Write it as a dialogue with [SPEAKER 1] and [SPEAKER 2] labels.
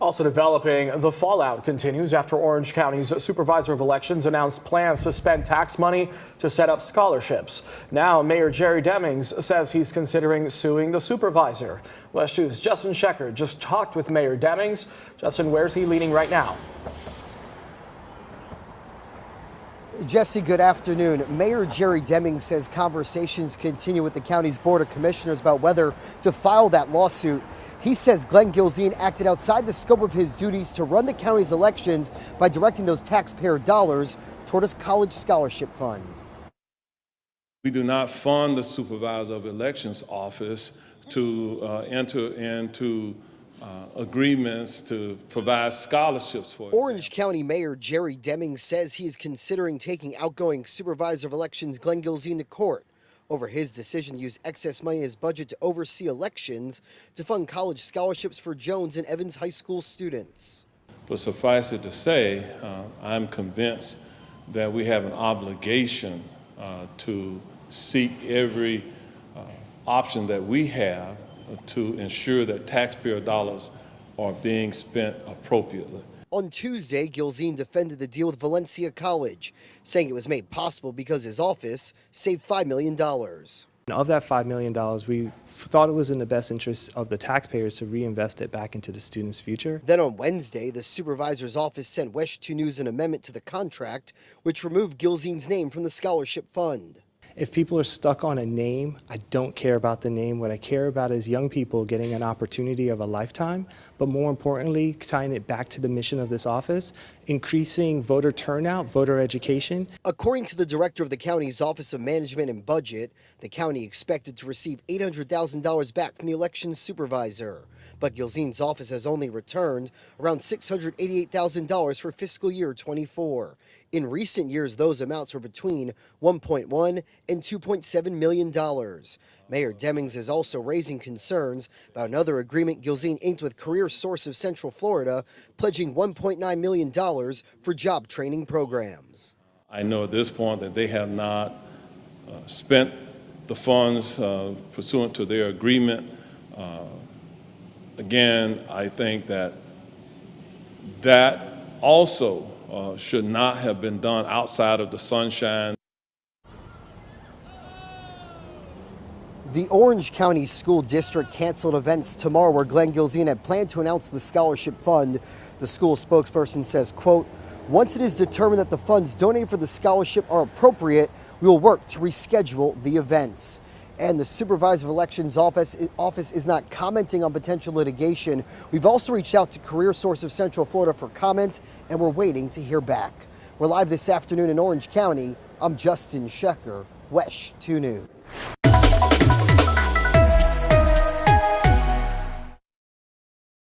[SPEAKER 1] Also developing, the fallout continues after Orange County's Supervisor of Elections announced plans to spend tax money to set up scholarships. Now, Mayor Jerry Demings says he's considering suing the supervisor. West 2's Justin Shecker just talked with Mayor Demings. Justin, where's he leaning right now?
[SPEAKER 2] Jesse, good afternoon. Mayor Jerry Demings says conversations continue with the county's Board of Commissioners about whether to file that lawsuit. He says Glenn Gilzean acted outside the scope of his duties to run the county's elections by directing those taxpayer dollars toward a college scholarship fund.
[SPEAKER 3] We do not fund the Supervisor of Elections office to enter into agreements to provide scholarships for it.
[SPEAKER 2] Orange County Mayor Jerry Demings says he is considering taking outgoing Supervisor of Elections Glenn Gilzean to court over his decision to use excess money in his budget to oversee elections to fund college scholarships for Jones and Evans High School students.
[SPEAKER 3] But suffice it to say, I'm convinced that we have an obligation to seek every option that we have to ensure that taxpayer dollars are being spent appropriately.
[SPEAKER 2] On Tuesday, Gilzean defended the deal with Valencia College, saying it was made possible because his office saved $5 million.
[SPEAKER 4] Of that $5 million, we thought it was in the best interest of the taxpayers to reinvest it back into the students' future.
[SPEAKER 2] Then on Wednesday, the supervisor's office sent West 2 News an amendment to the contract, which removed Gilzean's name from the scholarship fund.
[SPEAKER 4] If people are stuck on a name, I don't care about the name. What I care about is young people getting an opportunity of a lifetime, but more importantly, tying it back to the mission of this office, increasing voter turnout, voter education.
[SPEAKER 2] According to the director of the county's Office of Management and Budget, the county expected to receive $800,000 back from the elections supervisor. But Gilzean's office has only returned around $688,000 for fiscal year 24. In recent years, those amounts were between $1.1 and $2.7 million. Mayor Demings is also raising concerns about another agreement Gilzean inked with Career Source of Central Florida, pledging $1.9 million for job training programs.
[SPEAKER 3] I know at this point that they have not spent the funds pursuant to their agreement. Again, I think that also should not have been done outside of the sunshine.
[SPEAKER 2] The Orange County School District canceled events tomorrow where Glenn Gilzean had planned to announce the scholarship fund. The school spokesperson says, quote, "Once it is determined that the funds donated for the scholarship are appropriate, we will work to reschedule the events." And the Supervisor of Elections office is not commenting on potential litigation. We've also reached out to Career Source of Central Florida for comment, and we're waiting to hear back. We're live this afternoon in Orange County. I'm Justin Shecker, WESH 2 News.